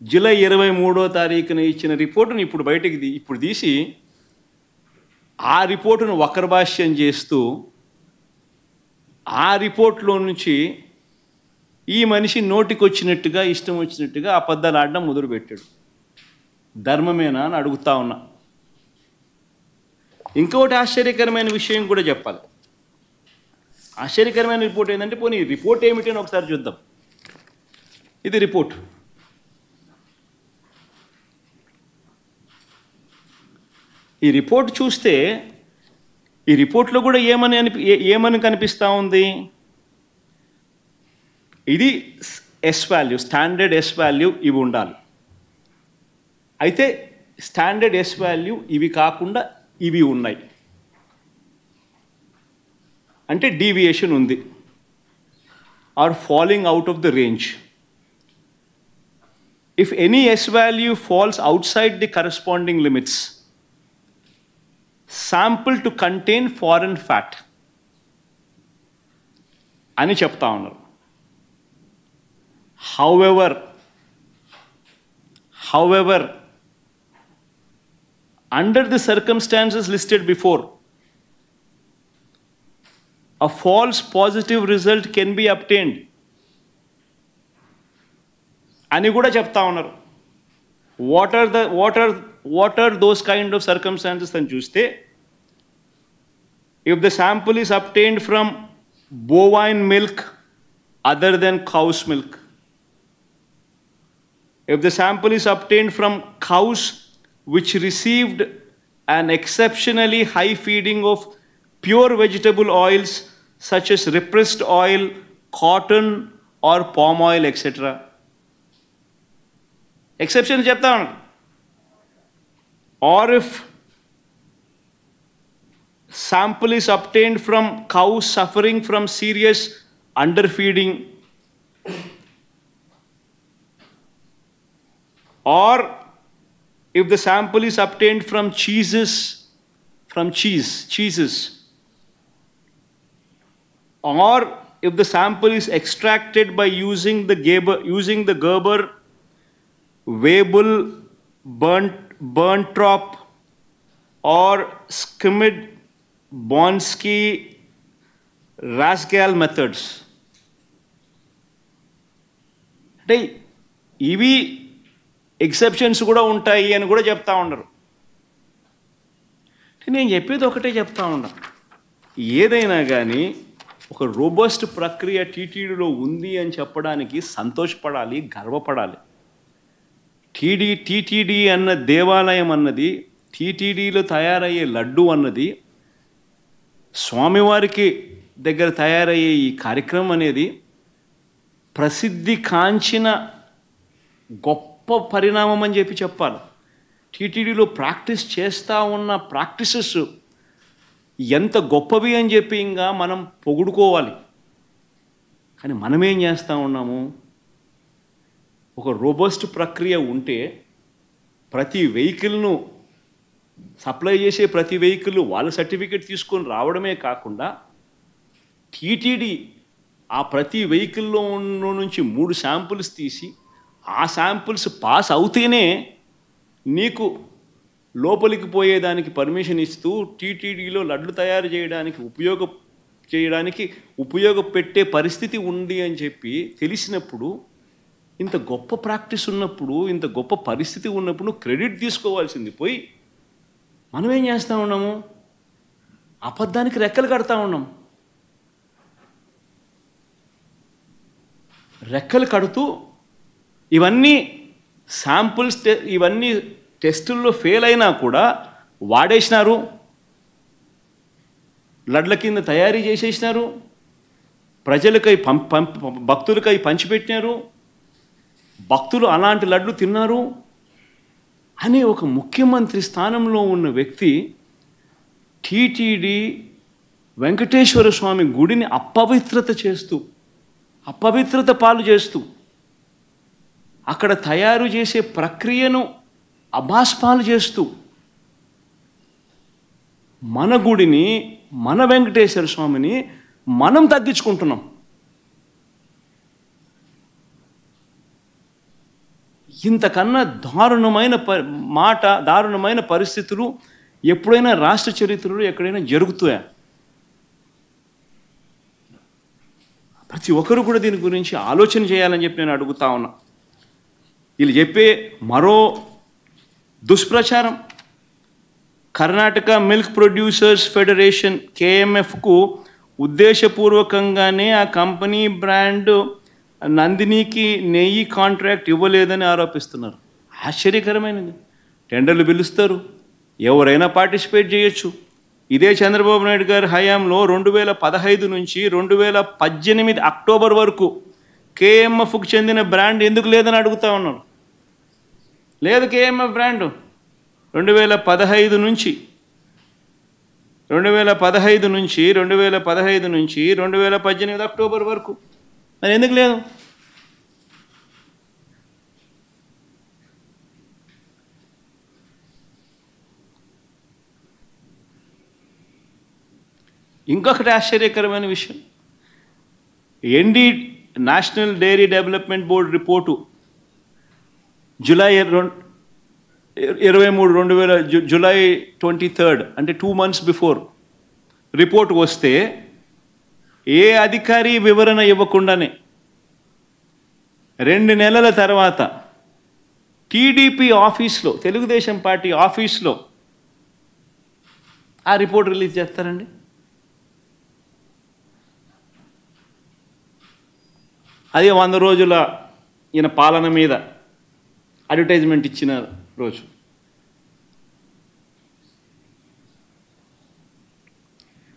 Speaker 2: జూలై 23వ తారీఖున ఇచ్చిన రిపోర్టును ఇప్పుడు తీసి ఆ రిపోర్టును వక్రభాష్యం చేస్తూ ఆ రిపోర్ట్లో నుంచి ఈ మనిషి నోటికొచ్చినట్టుగా ఇష్టం వచ్చినట్టుగా అబద్ధాలు ఆడడం మొదలుపెట్టాడు. ధర్మమేనా అని అడుగుతా ఉన్నా. ఇంకొకటి ఆశ్చర్యకరమైన విషయం కూడా చెప్పాలి. ఆశ్చర్యకరమైన రిపోర్ట్ ఏంటంటే, పోనీ రిపోర్ట్ ఏమిటి అని ఒకసారి చూద్దాం. ఇది రిపోర్ట్. ఈ రిపోర్ట్ చూస్తే ఈ రిపోర్ట్లో కూడా ఏమని కనిపిస్తూ ఉంది? ఇది S value, standard S value ఇవి ఉండాలి. అయితే స్టాండర్డ్ ఎస్ వాల్యూ ఇవి కాకుండా ఇవి ఉన్నాయి, అంటే డీవియేషన్ ఉంది, are falling out of the range. If any S value falls outside the corresponding limits, sample to contain foreign fat అని చెప్తా ఉన్నారు. However, under the circumstances listed before, a false positive result can be obtained అని కూడా చెప్తా ఉన్నారు. What are those kind of circumstances అని చూస్తే, if the sample is obtained from bovine milk other than cow's milk. If the sample is obtained from cows which received an exceptionally high feeding of pure vegetable oils such as repressed oil, cotton or palm oil, etc. Exception చెప్తా ఉన్నాను. Or if sample is obtained from cows suffering from serious underfeeding, or if the sample is obtained from cheeses, or if the sample is extracted by using the Gerber, Weibull, Berntrop, or Schmidt, Bonsky, Rasgal methods. అంటే ఇవి ఎక్సెప్షన్స్ కూడా ఉంటాయి అని కూడా చెప్తా ఉండరు. నేను చెప్పేది ఒకటే చెప్తా ఉన్నాను, ఏదైనా కానీ ఒక రోబస్ట్ ప్రక్రియ టీటీడీలో ఉంది అని చెప్పడానికి సంతోషపడాలి, గర్వపడాలి. టీటీడీ అన్న దేవాలయం అన్నది, టీటీడీలో తయారయ్యే లడ్డు అన్నది, స్వామివారికి దగ్గర తయారయ్యే ఈ కార్యక్రమం అనేది ప్రసిద్ధి కాంచిన గొప్ప పరిణామం అని చెప్పాలి. టీటీడీలో ప్రాక్టీస్ చేస్తూ ఉన్న ప్రాక్టీసెస్ ఎంత గొప్పవి అని చెప్పి ఇంకా మనం పొగుడుకోవాలి. కానీ మనమేం చేస్తూ ఉన్నాము, ఒక రోబస్ట్ ప్రక్రియ ఉంటే ప్రతి వెహికల్ను సప్లై చేసే ప్రతి వెహికల్ వాళ్ళ సర్టిఫికేట్ తీసుకొని రావడమే కాకుండా టీటీడీ ఆ ప్రతి వెహికల్లో నుంచి 3 శాంపుల్స్ తీసి ఆ శాంపుల్స్ పాస్ అవుతేనే నీకు లోపలికి పోయేదానికి పర్మిషన్ ఇస్తూ టీటీడీలో లడ్లు తయారు చేయడానికి ఉపయోగపెట్టే పరిస్థితి ఉంది అని చెప్పి తెలిసినప్పుడు, ఇంత గొప్ప ప్రాక్టీస్ ఉన్నప్పుడు, ఇంత గొప్ప పరిస్థితి ఉన్నప్పుడు క్రెడిట్ తీసుకోవాల్సింది పోయి మనం ఏం చేస్తూ ఉన్నాము, అబద్ధానికి రెక్కలు కడతా ఉన్నాం. రెక్కలు కడుతూ ఇవన్నీ శాంపుల్స్ ఇవన్నీ టెస్టుల్లో ఫెయిల్ అయినా కూడా వాడేసినారు, లడ్ల కింద తయారీ చేసేసినారు, ప్రజలకై భక్తులకై పంచిపెట్టినారు, భక్తులు అలాంటి లడ్లు తిన్నారు అనే ఒక ముఖ్యమంత్రి స్థానంలో ఉన్న వ్యక్తి టీటీడీ వెంకటేశ్వర స్వామి గుడిని అపవిత్రత పాలు చేస్తూ అక్కడ తయారు చేసే ప్రక్రియను అభాస్పాలు చేస్తూ మన గుడిని, మన వెంకటేశ్వర స్వామిని మనం తగ్గించుకుంటున్నాం. ఇంతకన్నా దారుణమైన పరిస్థితులు ఎప్పుడైనా రాష్ట్ర చరిత్రలో ఎక్కడైనా జరుగుతాయా? ప్రతి ఒక్కరు కూడా దీని గురించి ఆలోచన చేయాలని చెప్పి నేను అడుగుతా ఉన్నా. వీళ్ళు చెప్పే మరో దుష్ప్రచారం, కర్ణాటక మిల్క్ ప్రొడ్యూసర్స్ ఫెడరేషన్ KMFకు ఉద్దేశపూర్వకంగానే ఆ కంపెనీ బ్రాండ్ నందినికి నెయ్యి కాంట్రాక్ట్ ఇవ్వలేదని ఆరోపిస్తున్నారు. ఆశ్చర్యకరమైనది. టెండర్లు పిలుస్తారు, ఎవరైనా పార్టిసిపేట్ చేయొచ్చు. ఇదే చంద్రబాబు నాయుడు గారి హయాంలో 2015 నుంచి 2018 అక్టోబర్ వరకు KMFకు చెందిన బ్రాండ్ ఎందుకు లేదని అడుగుతా ఉన్నాను. లేదు KMF బ్రాండ్ 2015 నుంచి 2018 అక్టోబర్ వరకు మరి ఎందుకు లేదు? ఇంకొకటి ఆశ్చర్యకరమైన విషయం, national dairy development board report July 23 అంటే 2 months బిఫోర్ రిపోర్ట్ వస్తే ఏ అధికారి వివరణ ఇవ్వకుండానే 2 నెలల తర్వాత టీడీపీ ఆఫీస్లో, తెలుగుదేశం పార్టీ ఆఫీస్లో ఆ రిపోర్ట్ రిలీజ్ చేస్తారండి. అదే 100 రోజుల ఈయన పాలన మీద అడ్వర్టైజ్మెంట్ ఇచ్చిన రోజు.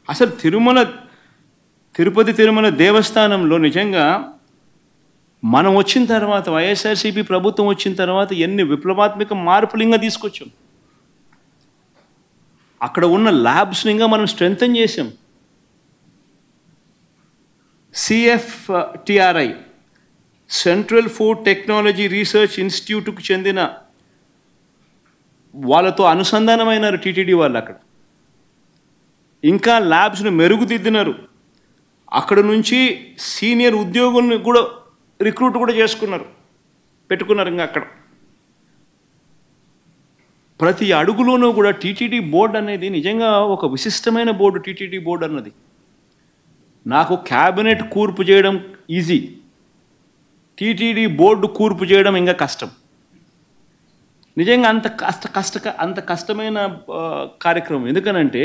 Speaker 2: అసలు తిరుపతి తిరుమల దేవస్థానంలో నిజంగా మనం వచ్చిన తర్వాత, వైఎస్ఆర్సీపీ ప్రభుత్వం వచ్చిన తర్వాత ఎన్ని విప్లవాత్మక మార్పులు ఇంకా తీసుకొచ్చాం. అక్కడ ఉన్న ల్యాబ్స్ని ఇంకా మనం స్ట్రెంథన్ చేసాం. CFTRI, central food technology research ఇన్స్టిట్యూట్కు చెందిన వాళ్ళతో అనుసంధానమైనారు టీటీడీ వాళ్ళు. అక్కడ ఇంకా ల్యాబ్స్ను మెరుగుదిద్దినారు. అక్కడ నుంచి సీనియర్ ఉద్యోగుల్ని కూడా రిక్రూట్ కూడా పెట్టుకున్నారు. ఇంకా అక్కడ ప్రతి అడుగులోనూ కూడా టీటీడీ బోర్డు అనేది నిజంగా ఒక విశిష్టమైన బోర్డు. టీటీడీ బోర్డు అన్నది నాకు క్యాబినెట్ కూర్పు చేయడం ఈజీ, టీటీడీ బోర్డు కూర్పు చేయడం ఇంకా కష్టం. నిజంగా అంత కష్టమైన కార్యక్రమం. ఎందుకనంటే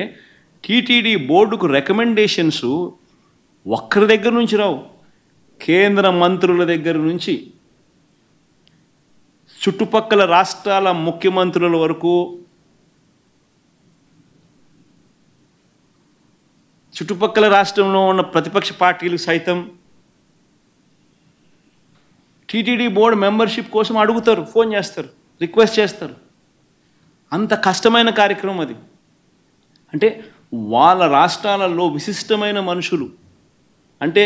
Speaker 2: టీటీడీ బోర్డుకు రికమెండేషన్స్ ఒక్కరి దగ్గర నుంచి రావు. కేంద్ర మంత్రుల దగ్గర నుంచి చుట్టుపక్కల రాష్ట్రాల ముఖ్యమంత్రుల వరకు, చుట్టుపక్కల రాష్ట్రంలో ఉన్న ప్రతిపక్ష పార్టీలు సైతం టీటీడీ బోర్డు మెంబర్షిప్ కోసం అడుగుతారు, ఫోన్ చేస్తారు, రిక్వెస్ట్ చేస్తారు. అంత కష్టమైన కార్యక్రమం అది. అంటే వాళ్ళ రాష్ట్రాలలో విశిష్టమైన మనుషులు, అంటే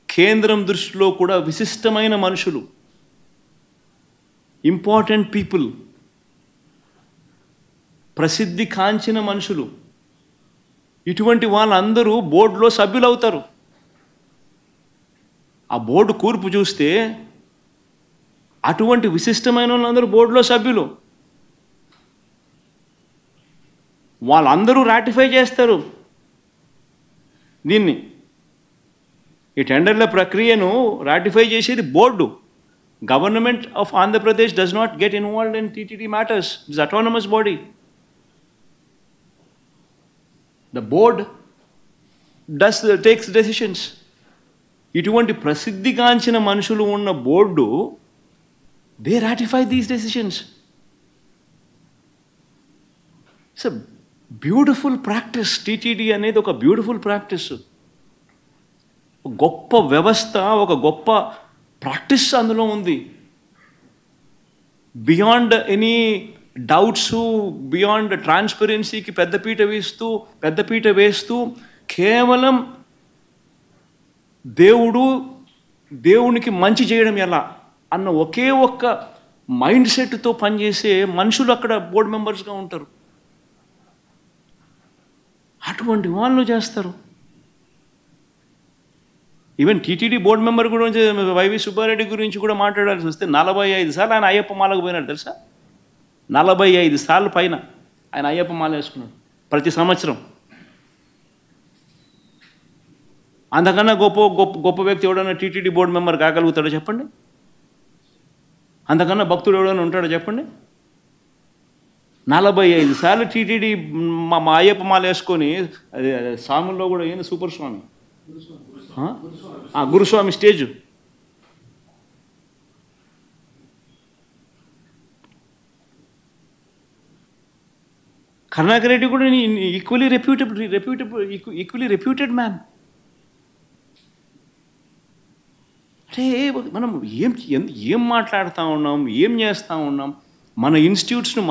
Speaker 2: కేంద్రం దృష్టిలో కూడా విశిష్టమైన మనుషులు, ఇంపార్టెంట్ పీపుల్, ప్రసిద్ధి కాంచిన మనుషులు, ఇటువంటి వాళ్ళందరూ బోర్డులో సభ్యులు అవుతారు. ఆ బోర్డు కూర్పు చూస్తే అటువంటి విశిష్టమైన వాళ్ళందరూ బోర్డులో సభ్యులు. వాళ్ళందరూ రాటిఫై చేస్తారు దీన్ని. ఈ టెండర్ల ప్రక్రియను రాటిఫై చేసేది board. Government of Andhra Pradesh does not get involved in TTD matters. It's autonomous body. The board takes decisions. ఇటువంటి ప్రసిద్ధిగాంచిన మనుషులు ఉన్న board, they ratify these decisions. It's a beautiful practice. TTD అనేది ఒక బ్యూటిఫుల్ ప్రాక్టీస్. గొప్ప వ్యవస్థ, ఒక గొప్ప ప్రాక్టీస్ అందులో ఉంది. బియాండ్ ఎనీ డౌట్స్, బియాండ్ ట్రాన్స్పరెన్సీకి పెద్దపీట వేస్తూ కేవలం దేవునికి మంచి చేయడం ఎలా అన్న ఒకే ఒక్క మైండ్ సెట్తో పనిచేసే మనుషులు అక్కడ బోర్డు మెంబర్స్గా ఉంటారు. అటువంటి వాళ్ళు చేస్తారు. ఈవెన్ టీటీడీ బోర్డు మెంబర్ గురించి వైవి సుబ్బారెడ్డి గురించి కూడా మాట్లాడాల్సి వస్తే 45 సార్లు ఆయన అయ్యప్ప మాలకు పోయినాడు తెలుసా. 45 సార్లు పైన ఆయన అయ్యప్ప మాల వేసుకున్నాడు ప్రతి సంవత్సరం. అంతకన్నా గొప్ప వ్యక్తి ఎవడన్నా టీటీడీ బోర్డు మెంబర్ కాగలుగుతాడో చెప్పండి? అంతకన్నా భక్తుడు ఎవడన్నా ఉంటాడో చెప్పండి? 45 సార్లు టీటీడీ మా అయ్యప్ప మాల వేసుకొని, అది స్వాముల్లో కూడా ఏంది సూపర్ స్వామి, గురుస్వామి స్టేజ్. కరుణాకర్ రెడ్డి కూడా ఈక్వలీ రెప్యూటెడ్ మ్యాన్. అంటే మనం ఏం మాట్లాడుతూ ఉన్నాం, ఏం చేస్తూ ఉన్నాం? మన ఇన్స్టిట్యూట్స్ను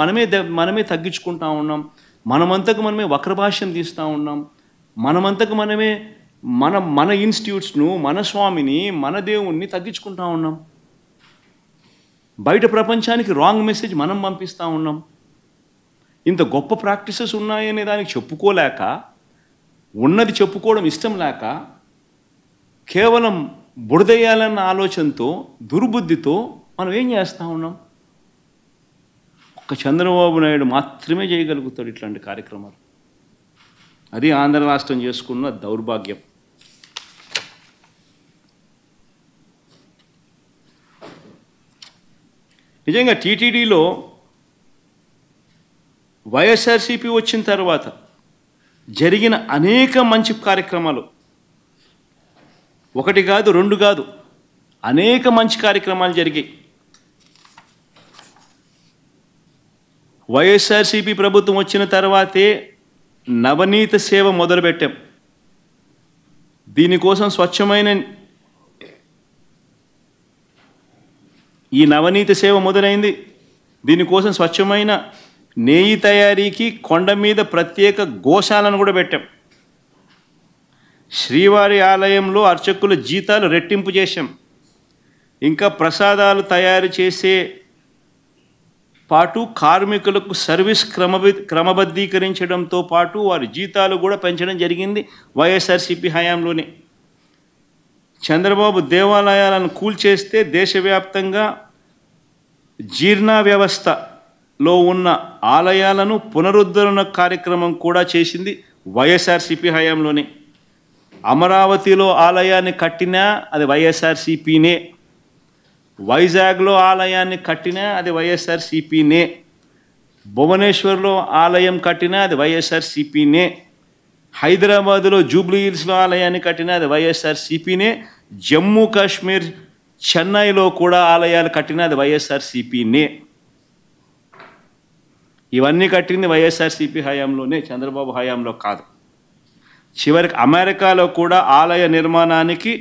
Speaker 2: మనమే తగ్గించుకుంటా ఉన్నాం. మనమంతకు మనమే వక్రభాష్యం తీస్తూ ఉన్నాం. మనమంతకు మనమే మన ఇన్స్టిట్యూట్స్ను, మన స్వామిని, మన దేవుణ్ణి తగ్గించుకుంటా ఉన్నాం. బయట ప్రపంచానికి రాంగ్ మెసేజ్ మనం పంపిస్తూ ఉన్నాం. ఇంత గొప్ప ప్రాక్టీసెస్ ఉన్నాయనే దానికి చెప్పుకోలేక, ఉన్నది చెప్పుకోవడం ఇష్టం లేక, కేవలం బురదయ్యాలన్న ఆలోచనతో, దుర్బుద్ధితో మనం ఏం చేస్తూ ఉన్నాం? ఒక్క చంద్రబాబు నాయుడు మాత్రమే చేయగలుగుతాడు ఇట్లాంటి కార్యక్రమాలు. అది ఆంధ్ర రాష్ట్రం చేసుకున్న దౌర్భాగ్యం. నిజంగా టీటీడీలో వైఎస్ఆర్సీపీ వచ్చిన తర్వాత జరిగిన అనేక మంచి కార్యక్రమాలు, ఒకటి కాదు, రెండు కాదు, అనేక మంచి కార్యక్రమాలు జరిగాయి. వైఎస్ఆర్సీపీ ప్రభుత్వం వచ్చిన తర్వాతే నవనీత సేవ మొదలుపెట్టాం. దీనికోసం స్వచ్ఛమైన ఈ నవనీత సేవ మొదలైంది. దీనికోసం స్వచ్ఛమైన నెయ్యి తయారీకి కొండ మీద ప్రత్యేక గోశాలను కూడా పెట్టాం. శ్రీవారి ఆలయంలో అర్చకుల జీతాలు రెట్టింపు చేశాం. ఇంకా ప్రసాదాలు తయారు చేసే పాటు కార్మికులకు సర్వీస్ క్రమబద్ధీకరించడంతో పాటు వారి జీతాలు కూడా పెంచడం జరిగింది వైఎస్ఆర్సీపీ హయాంలోనే. చంద్రబాబు దేవాలయాలను కూల్చేస్తే దేశవ్యాప్తంగా జీర్ణ వ్యవస్థలో ఉన్న ఆలయాలను పునరుద్ధరణ కార్యక్రమం కూడా చేసింది వైఎస్ఆర్సీపీ హయాంలోనే. అమరావతిలో ఆలయాన్ని కట్టినా అది వైఎస్ఆర్సీపీనే. వైజాగ్లో ఆలయాన్ని కట్టినా అది వైఎస్ఆర్సీపీనే. భువనేశ్వర్లో ఆలయం కట్టినా అది వైఎస్ఆర్సీపీనే. హైదరాబాదులో జూబ్లీ హిల్స్లో ఆలయాన్ని కట్టినా అది వైఎస్ఆర్సీపీనే. జమ్మూ కాశ్మీర్ చెన్నైలో కూడా ఆలయాలు కట్టినా అది వైఎస్ఆర్సీపీనే. ఇవన్నీ కట్టింది వైఎస్ఆర్సీపీ హయాంలోనే, చంద్రబాబు హయాంలో కాదు. చివరికి అమెరికాలో కూడా ఆలయ నిర్మాణానికి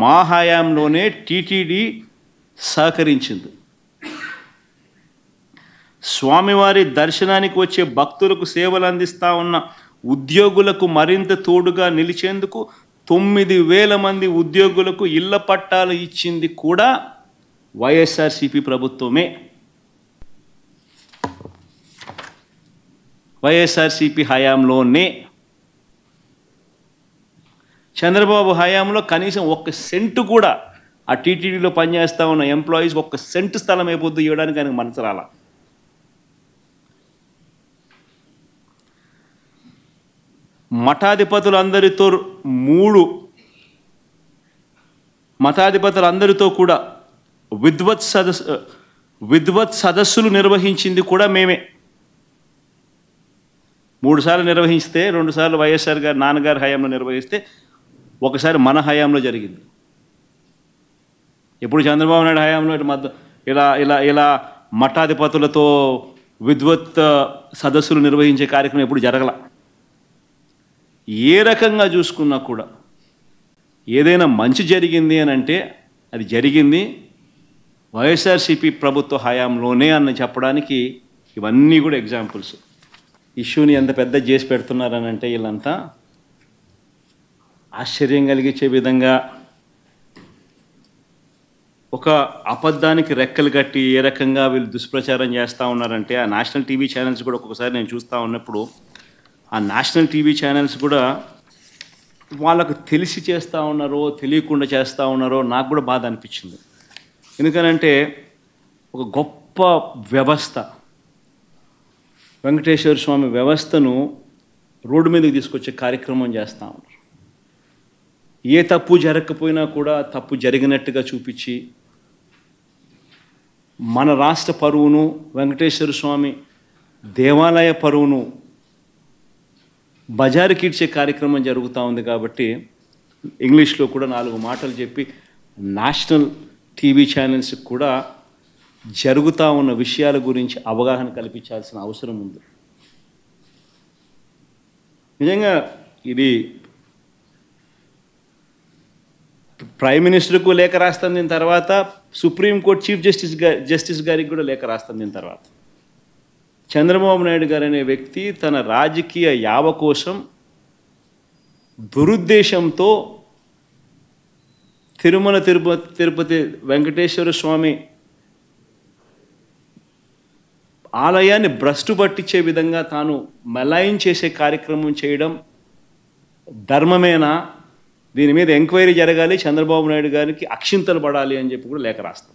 Speaker 2: మా హయాంలోనే టీటీడీ సహకరించింది. స్వామివారి దర్శనానికి వచ్చే భక్తులకు సేవలు అందిస్తూ ఉన్న ఉద్యోగులకు మరింత తోడుగా నిలిచేందుకు 9,000 మంది ఉద్యోగులకు ఇళ్ల పట్టాలు ఇచ్చింది కూడా వైఎస్ఆర్సీపీ ప్రభుత్వమే. వైఎస్ఆర్సీపీ హయాంలోనే. చంద్రబాబు హయాంలో కనీసం 1 సెంటు కూడా ఆ టీటీడీలో పనిచేస్తూ ఉన్న ఎంప్లాయీస్ 1 సెంటు స్థలం అయిపోద్దు ఇవ్వడానికి ఆయనకు మనసు రాల. మఠాధిపతులందరితో కూడా విద్వత్ సదస్సులు నిర్వహించింది కూడా మేమే. 3 సార్లు నిర్వహిస్తే, 2 సార్లు వైఎస్ఆర్ గారు నాన్నగారి హయాంలో నిర్వహిస్తే, ఒకసారి మన హయాంలో జరిగింది. ఎప్పుడు చంద్రబాబు నాయుడు హయాంలో ఇలా మఠాధిపతులతో విద్వత్ సదస్సులు నిర్వహించే కార్యక్రమం ఎప్పుడు జరగల. ఏ రకంగా చూసుకున్నా కూడా ఏదైనా మంచి జరిగింది అని అంటే అది జరిగింది వైఎస్ఆర్సీపీ ప్రభుత్వ హయాంలోనే అని చెప్పడానికి ఇవన్నీ కూడా ఎగ్జాంపుల్స్. ఇష్యూని ఎంత పెద్ద చేసి పెడుతున్నారని అంటే వీళ్ళంతా ఆశ్చర్యం కలిగించే విధంగా ఒక అబద్ధానికి రెక్కలు కట్టి ఏ రకంగా వీళ్ళు దుష్ప్రచారం చేస్తూ ఉన్నారంటే, ఆ నేషనల్ టీవీ ఛానల్స్ కూడా ఒక్కొక్కసారి నేను చూస్తూ ఉన్నప్పుడు ఆ నేషనల్ టీవీ ఛానల్స్ కూడా వాళ్ళకు తెలిసి చేస్తూ ఉన్నారో తెలియకుండా చేస్తూ ఉన్నారో నాకు కూడా బాధ అనిపించింది. ఎందుకనంటే ఒక గొప్ప వ్యవస్థ, వెంకటేశ్వర స్వామి వ్యవస్థను రోడ్డు మీదకి తీసుకొచ్చే కార్యక్రమం చేస్తూ ఉన్నారు. ఏ తప్పు జరగకపోయినా కూడా తప్పు జరిగినట్టుగా చూపించి మన రాష్ట్ర పరువును, వెంకటేశ్వర స్వామి దేవాలయ పరువును బజారుకి ఇచ్చే కార్యక్రమం జరుగుతూ ఉంది. కాబట్టి ఇంగ్లీష్లో కూడా 4 మాటలు చెప్పి నేషనల్ టీవీ ఛానల్స్ కూడా జరుగుతూ ఉన్న విషయాల గురించి అవగాహన కల్పించాల్సిన అవసరం ఉంది. నిజంగా ఇది ప్రైమ్ మినిస్టర్కు లేఖ రాస్తాను, దీని తర్వాత సుప్రీంకోర్టు చీఫ్ జస్టిస్ గారికి కూడా లేఖ రాస్తాను. దీని తర్వాత చంద్రబాబు నాయుడు గారు అనే వ్యక్తి తన రాజకీయ యావ కోసం దురుద్దేశంతో తిరుమల తిరుపతి వెంకటేశ్వర స్వామి ఆలయాన్ని భ్రష్టు పట్టించే విధంగా తాను మలాయిన్ చేసే కార్యక్రమం చేయడం ధర్మమేనా? దీని మీద ఎంక్వైరీ జరగాలి, చంద్రబాబు నాయుడు గారికి అక్షింతలు పడాలి అని చెప్పి కూడా లేఖ రాస్తాం.